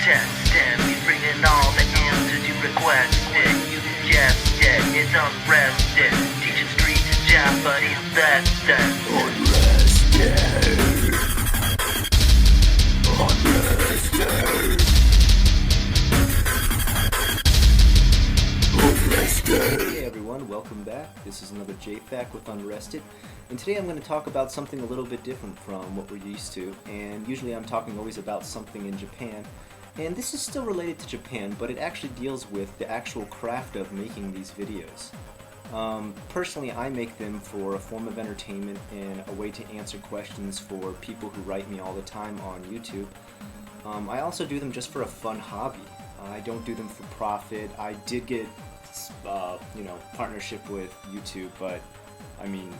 tested. We bringing all the answers you requested. You guessed it, it's unrested. Teaching streets and Japanese lessons. Hey everyone, welcome back. This is another JFAQ with Unrested, and today I'm going to talk about something a little bit different from what we're used to. And usually I'm talking always about something in Japan, and this is still related to Japan, but it actually deals with the actual craft of making these videos. Personally, I make them for a form of entertainment and a way to answer questions for people who write me all the time on YouTube. I also do them just for a fun hobby. I don't do them for profit. I did get partnership with YouTube, but I mean,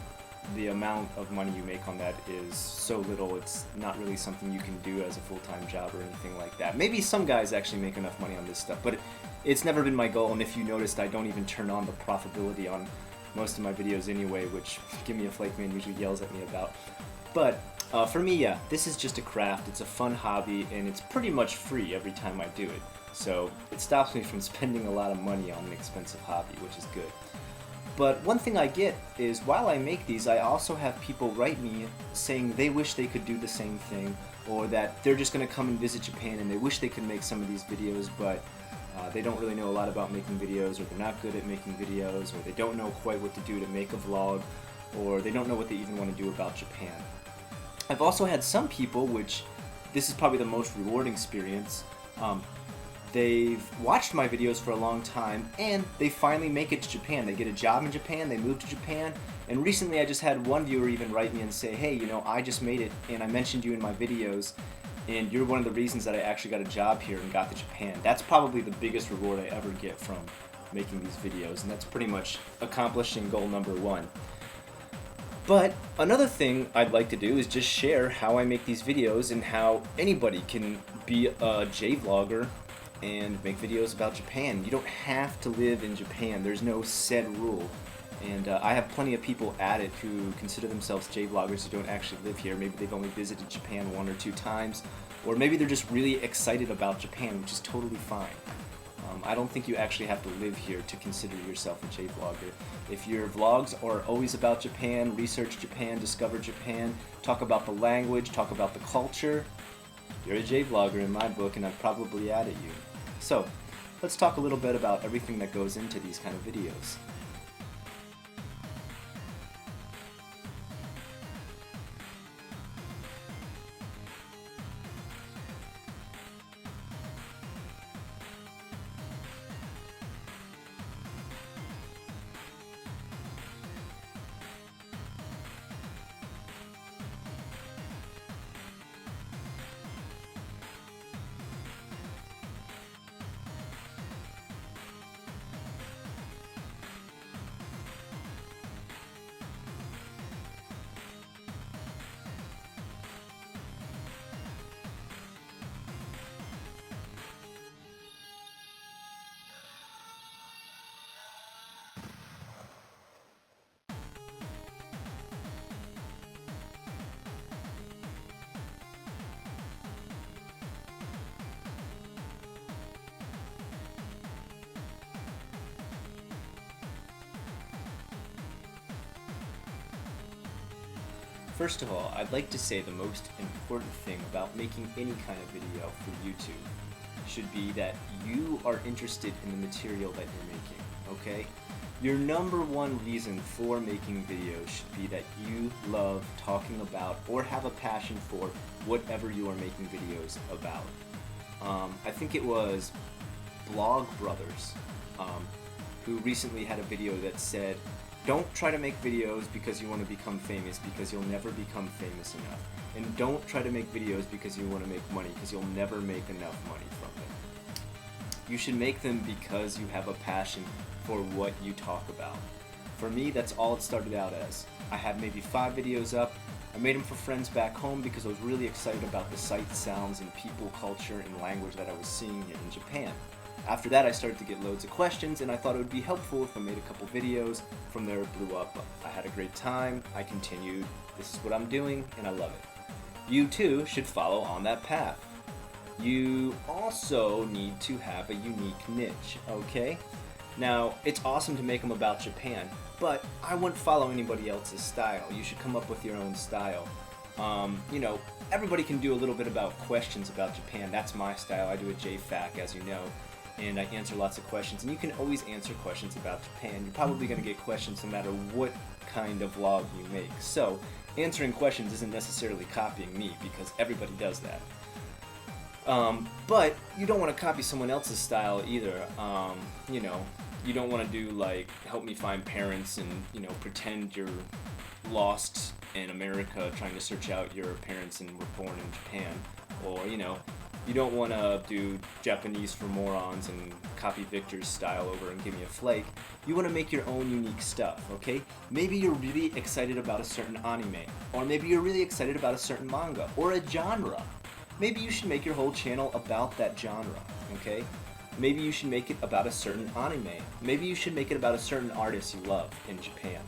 the amount of money you make on that is so little, it's not really something you can do as a full-time job or anything like that. Maybe some guys actually make enough money on this stuff, but it's never been my goal, and if you noticed, I don't even turn on the profitability on most of my videos anyway, which Give Me a Flake Man usually yells at me about. But for me, yeah, this is just a craft, it's a fun hobby, and it's pretty much free every time I do it. So it stops me from spending a lot of money on an expensive hobby, which is good. But one thing I get is while I make these, I also have people write me saying they wish they could do the same thing, or that they're just going to come and visit Japan and they wish they could make some of these videos, but they don't really know a lot about making videos, or they're not good at making videos, or they don't know quite what to do to make a vlog, or they don't know what they even want to do about Japan. I've also had some people, which this is probably the most rewarding experience, they've watched my videos for a long time and they finally make it to Japan. They get a job in Japan, they move to Japan, and recently I just had one viewer even write me and say, hey, I just made it and I mentioned you in my videos and you're one of the reasons that I actually got a job here and got to Japan. That's probably the biggest reward I ever get from making these videos, and that's pretty much accomplishing goal number one. But another thing I'd like to do is just share how I make these videos and how anybody can be a J-vlogger and make videos about Japan. You don't have to live in Japan. There's no set rule. And I have plenty of people at it who consider themselves J-vloggers who don't actually live here. Maybe they've only visited Japan 1 or 2 times, or maybe they're just really excited about Japan, which is totally fine. I don't think you actually have to live here to consider yourself a J-vlogger. If your vlogs are always about Japan, research Japan, discover Japan, talk about the language, talk about the culture, you're a J-vlogger in my book, and I'd probably add at you. So, let's talk a little bit about everything that goes into these kind of videos. First of all, I'd like to say the most important thing about making any kind of video for YouTube should be that you are interested in the material that you're making, okay? Your number one reason for making videos should be that you love talking about or have a passion for whatever you are making videos about. I think it was Blog Brothers who recently had a video that said, don't try to make videos because you want to become famous, because you'll never become famous enough. And don't try to make videos because you want to make money, because you'll never make enough money from them. You should make them because you have a passion for what you talk about. For me, that's all it started out as. I had maybe 5 videos up. I made them for friends back home because I was really excited about the sights, sounds, and people, culture, and language that I was seeing here in Japan. After that, I started to get loads of questions, and I thought it would be helpful if I made a couple videos. From there, it blew up. I had a great time. I continued. This is what I'm doing, and I love it. You too should follow on that path. You also need to have a unique niche, okay? Now, it's awesome to make them about Japan, but I wouldn't follow anybody else's style. You should come up with your own style. You know, everybody can do a little bit about questions about Japan. That's my style. I do a JFAQ, as you know, and I answer lots of questions. And you can always answer questions about Japan. You're probably going to get questions no matter what kind of vlog you make. So, answering questions isn't necessarily copying me, because everybody does that. But you don't want to copy someone else's style either. You know, you don't want to do like help me find parents and, you know, pretend you're lost in America trying to search out your parents and were born in Japan. Or, you know, you don't want to do Japanese for morons and copy Victor's style over and give me a flake. You want to make your own unique stuff, okay? Maybe you're really excited about a certain anime, or maybe you're really excited about a certain manga, or a genre. Maybe you should make your whole channel about that genre, okay? Maybe you should make it about a certain anime. Maybe you should make it about a certain artist you love in Japan.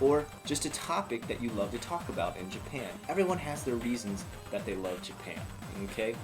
Or just a topic that you love to talk about in Japan. Everyone has their reasons that they love Japan, okay?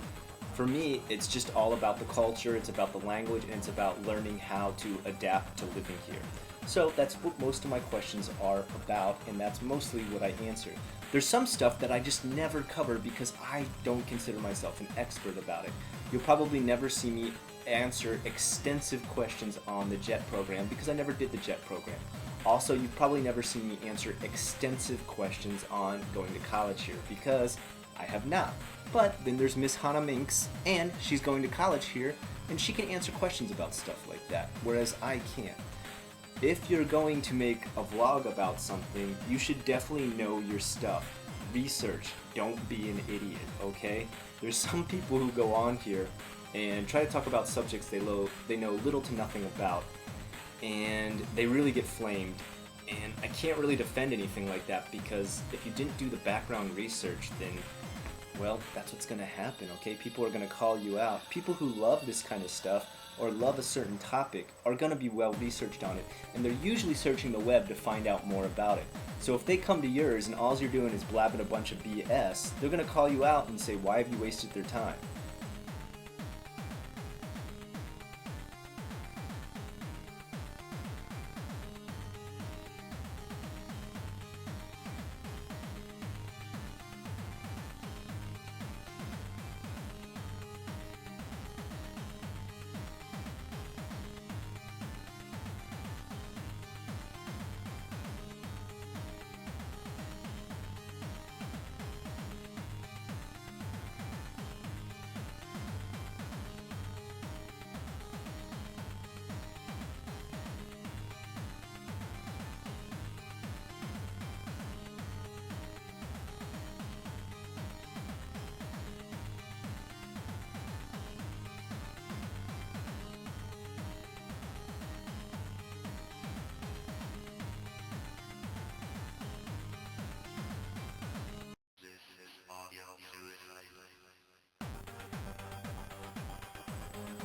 For me, it's just all about the culture, it's about the language, and it's about learning how to adapt to living here. So that's what most of my questions are about, and that's mostly what I answer. There's some stuff that I just never cover because I don't consider myself an expert about it. You'll probably never see me answer extensive questions on the JET program because I never did the JET program. Also, you've probably never seen me answer extensive questions on going to college here because I have not. But then there's Miss Hana Minx, and she's going to college here, and she can answer questions about stuff like that, whereas I can't. If you're going to make a vlog about something, you should definitely know your stuff. Research. Don't be an idiot, okay? There's some people who go on here and try to talk about subjects they know little to nothing about, and they really get flamed. And I can't really defend anything like that because if you didn't do the background research, then, well, that's what's gonna happen, okay? People are gonna call you out. People who love this kind of stuff or love a certain topic are gonna be well researched on it, and they're usually searching the web to find out more about it. So if they come to yours and all you're doing is blabbing a bunch of BS, they're gonna call you out and say, why have you wasted their time?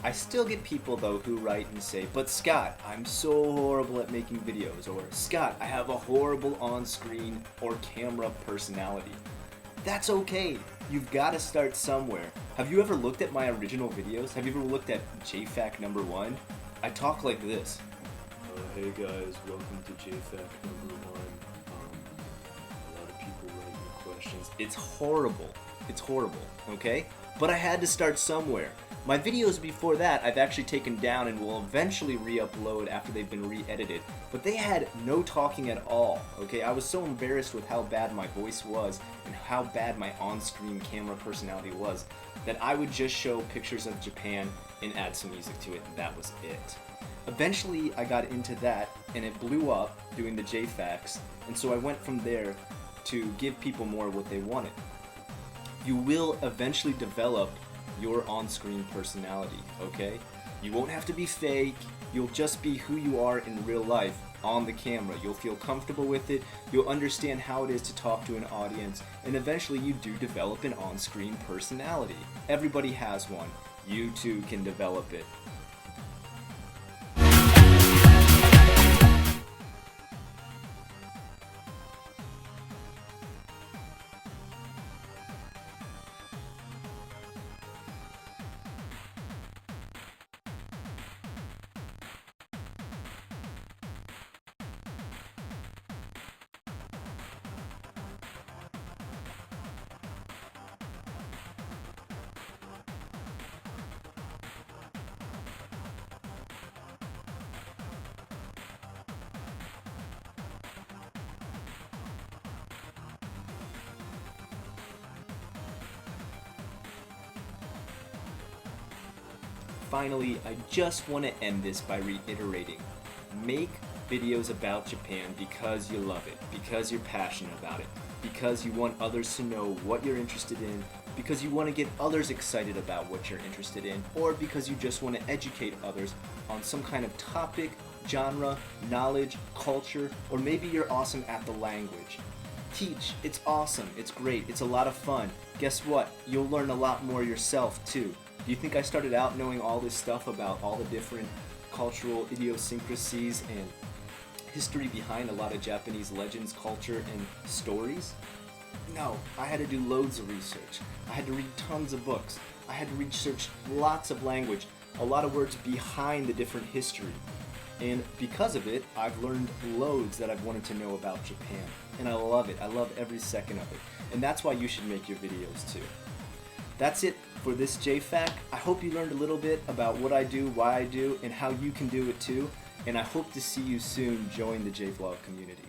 I still get people though who write and say, but Scott, I'm so horrible at making videos, or Scott, I have a horrible on-screen or camera personality. That's okay. You've got to start somewhere. Have you ever looked at my original videos? Have you ever looked at JFAQ1? I talk like this. Hey guys, welcome to JFAQ1. A lot of people writing questions. It's horrible. It's horrible, okay? But I had to start somewhere. My videos before that I've actually taken down and will eventually re-upload after they've been re-edited. But they had no talking at all, okay? I was so embarrassed with how bad my voice was and how bad my on-screen camera personality was that I would just show pictures of Japan and add some music to it, and that was it. Eventually I got into that and it blew up doing the JFAQs, and so I went from there to give people more what they wanted. You will eventually develop your on-screen personality, okay? You won't have to be fake, you'll just be who you are in real life on the camera. You'll feel comfortable with it, you'll understand how it is to talk to an audience, and eventually you do develop an on-screen personality. Everybody has one. You too can develop it. finally, I just want to end this by reiterating. Make videos about Japan because you love it, because you're passionate about it, because you want others to know what you're interested in, because you want to get others excited about what you're interested in, or because you just want to educate others on some kind of topic, genre, knowledge, culture, or maybe you're awesome at the language. Teach, it's awesome, it's great, it's a lot of fun. Guess what? You'll learn a lot more yourself too. Do you think I started out knowing all this stuff about all the different cultural idiosyncrasies and history behind a lot of Japanese legends, culture, and stories? No, I had to do loads of research. I had to read tons of books. I had to research lots of language, a lot of words behind the different history. And because of it, I've learned loads that I've wanted to know about Japan. And I love it. I love every second of it. And that's why you should make your videos too. That's it for this JFAQ. I hope you learned a little bit about what I do, why I do, and how you can do it too. And I hope to see you soon join the JVlog community.